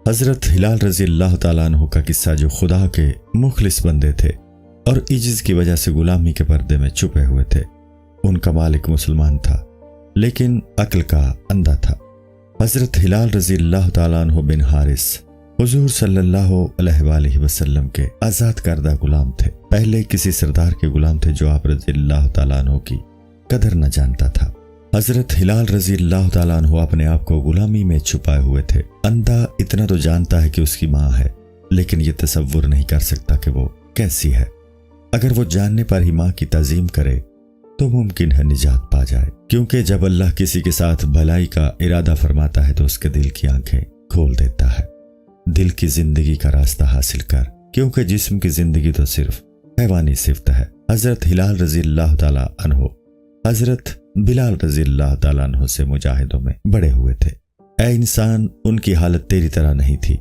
حضرت ہلال رضی اللہ تعالیٰ عنہ کا قصہ، جو خدا کے مخلص بندے تھے اور عجز کی وجہ سے غلامی کے پردے میں چھپے ہوئے تھے۔ ان کا مالک مسلمان تھا لیکن عقل کا اندھا تھا۔ حضرت ہلال رضی اللہ تعالیٰ عنہ بن حارث حضور صلی اللہ علیہ وآلہ وسلم کے آزاد کردہ غلام تھے۔ پہلے کسی سردار کے غلام تھے جو آپ رضی اللہ تعالیٰ عنہ کی قدر نہ جانتا تھا۔ حضرت ہلال رضی اللہ تعالیٰ عنہ اپنے آپ کو غلامی میں چھپائے ہوئے تھے۔ اندھا اتنا تو جانتا ہے کہ اس کی ماں ہے، لیکن یہ تصور نہیں کر سکتا کہ وہ کیسی ہے۔ اگر وہ جاننے پر ہی ماں کی تعظیم کرے تو ممکن ہے نجات پا جائے، کیونکہ جب اللہ کسی کے ساتھ بھلائی کا ارادہ فرماتا ہے تو اس کے دل کی آنکھیں کھول دیتا ہے۔ دل کی زندگی کا راستہ حاصل کر، کیونکہ جسم کی زندگی تو صرف حیوانی صفت ہے۔ حضرت ہلال رضی اللہ تعالیٰ عنہ حضرت بلال رضی اللہ تعالیٰ عنہ سے مجاہدوں میں بڑے ہوئے تھے۔ اے انسان، ان کی حالت تیری طرح نہیں تھی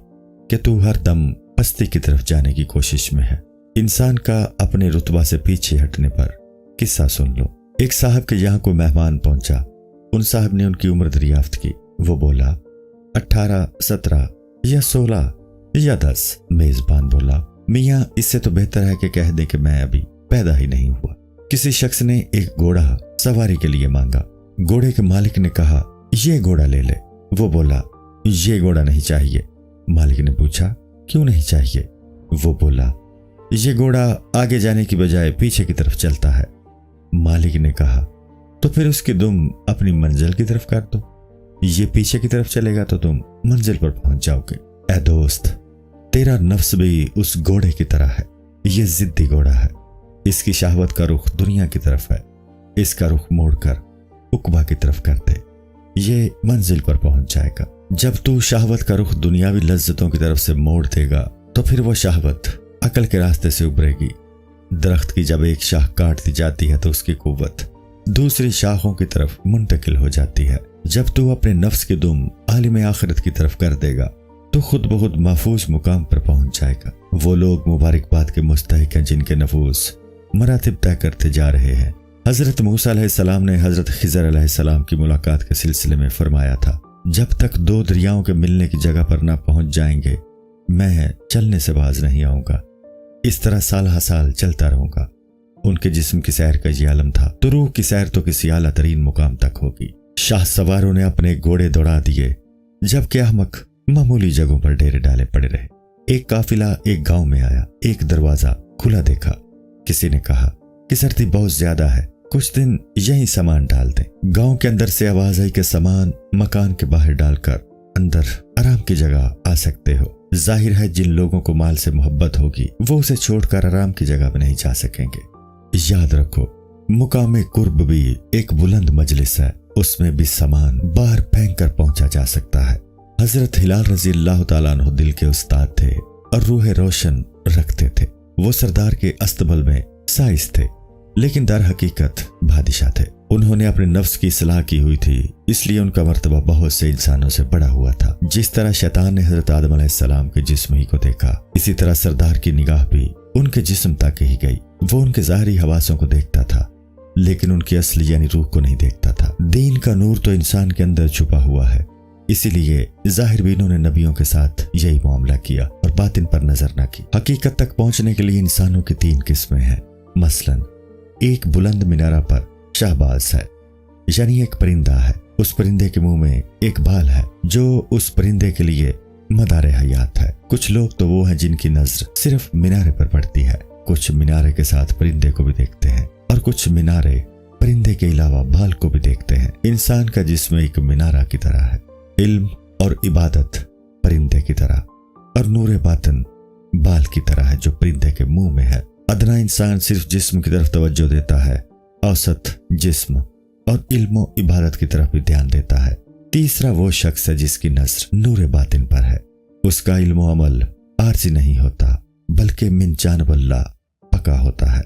کہ تو ہر دم پستی کی طرف جانے کی کوشش میں ہے۔ انسان کا اپنے رتبہ سے پیچھے ہٹنے پر قصہ سن لو۔ ایک صاحب کے یہاں کوئی مہمان پہنچا۔ ان صاحب نے ان کی عمر دریافت کی۔ وہ بولا 18، 17 یا 16 یا 10۔ میزبان بولا میاں، اس سے تو بہتر ہے کہ کہہ دیں کہ میں ابھی پیدا ہی نہیں ہوا۔ کسی شخص نے ایک گھوڑا سواری کے لیے مانگا۔ گھوڑے کے مالک نے کہا یہ گھوڑا لے لے۔ وہ بولا یہ گھوڑا نہیں چاہیے۔ مالک نے پوچھا کیوں نہیں چاہیے؟ وہ بولا یہ گھوڑا آگے جانے کی بجائے پیچھے کی طرف چلتا ہے۔ مالک نے کہا تو پھر اس کی دم اپنی منزل کی طرف کر دو، یہ پیچھے کی طرف چلے گا تو تم منزل پر پہنچ جاؤ گے۔ اے دوست، تیرا نفس بھی اس گھوڑے کی طرح ہے۔ یہ ضدی گھوڑا ہے، اس کی شہوت کا رخ دنیا کی طرف ہے۔ اس کا رخ موڑ کر عقبہ کی طرف کر دے، یہ منزل پر پہنچ جائے گا۔ جب تو شہوت کا رخ دنیاوی لذتوں کی طرف سے موڑ دے گا تو پھر وہ شہوت عقل کے راستے سے ابھرے گی۔ درخت کی جب ایک شاخ کاٹ دی جاتی ہے تو اس کی قوت دوسری شاخوں کی طرف منتقل ہو جاتی ہے۔ جب تو اپنے نفس کی دم عالم آخرت کی طرف کر دے گا تو خود بخود محفوظ مقام پر پہنچ جائے گا۔ وہ لوگ مبارکباد کے مستحق ہیں جن کے نفوس مراتب طے کرتے جا رہے ہیں۔ حضرت موسیٰ علیہ السلام نے حضرت خضر علیہ السلام کی ملاقات کے سلسلے میں فرمایا تھا، جب تک دو دریاؤں کے ملنے کی جگہ پر نہ پہنچ جائیں گے میں چلنے سے باز نہیں آؤں گا۔ اس طرح سال ہا سال چلتا رہوں گا۔ ان کے جسم کی سیر کا یہ عالم تھا تو روح کی سیر تو کسی اعلیٰ ترین مقام تک ہوگی۔ شاہ سواروں نے اپنے گھوڑے دوڑا دیے، جبکہ احمق معمولی جگہوں پر ڈیرے ڈالے پڑے رہے۔ ایک قافلہ ایک گاؤں میں آیا۔ ایک دروازہ کھلا دیکھا۔ کسی نے کہا کہ سردی بہت زیادہ ہے، کچھ دن یہیں سامان ڈال دیں۔ گاؤں کے اندر سے آواز آئی کہ سامان مکان کے باہر ڈال کر اندر آرام کی جگہ آ سکتے ہو۔ ظاہر ہے جن لوگوں کو مال سے محبت ہوگی وہ اسے چھوڑ کر آرام کی جگہ میں نہیں جا سکیں گے۔ یاد رکھو، مقام قرب بھی ایک بلند مجلس ہے، اس میں بھی سامان باہر پھینک کر پہنچا جا سکتا ہے۔ حضرت ہلال رضی اللہ تعالیٰ عنہ دل کے استاد تھے اور روح روشن رکھتے تھے۔ وہ سردار کے استبل میں سائز تھے لیکن در حقیقت بادشاہ تھے۔ انہوں نے اپنے نفس کی اصلاح کی ہوئی تھی، اس لیے ان کا مرتبہ بہت سے انسانوں سے بڑا ہوا تھا۔ جس طرح شیطان نے حضرت آدم علیہ السلام کے جسم ہی کو دیکھا، اسی طرح سردار کی نگاہ بھی ان کے جسم تک ہی گئی۔ وہ ان کے ظاہری حواسوں کو دیکھتا تھا لیکن ان کی اصل یعنی روح کو نہیں دیکھتا تھا۔ دین کا نور تو انسان کے اندر چھپا ہوا ہے، اسی لیے ظاہر بینوں نے نبیوں کے ساتھ یہی معاملہ کیا اور باطن پر نظر نہ کی۔ حقیقت تک پہنچنے کے لیے انسانوں کی 3 قسمیں ہیں۔ مثلا ایک بلند مینارہ پر شہباز ہے، یعنی ایک پرندہ ہے، اس پرندے کے منہ میں ایک بال ہے جو اس پرندے کے لیے مدار حیات ہے۔ کچھ لوگ تو وہ ہیں جن کی نظر صرف مینارے پر پڑتی ہے، کچھ مینارے کے ساتھ پرندے کو بھی دیکھتے ہیں اور کچھ مینارے پرندے کے علاوہ بال کو بھی دیکھتے ہیں۔ انسان کا جسم ایک مینارہ کی طرح ہے، علم اور عبادت پرندے کی طرح اور نور باطن بال کی طرح ہے جو پرندے کے منہ میں ہے۔ ادنا انسان صرف جسم کی طرف توجہ دیتا ہے، اوسط جسم اور علم و عبادت کی طرف بھی دھیان دیتا ہے۔ تیسرا وہ شخص ہے جس کی نظر نور باطن پر ہے، اس کا علم و عمل عارضی نہیں ہوتا بلکہ من جانب اللہ پکا ہوتا ہے۔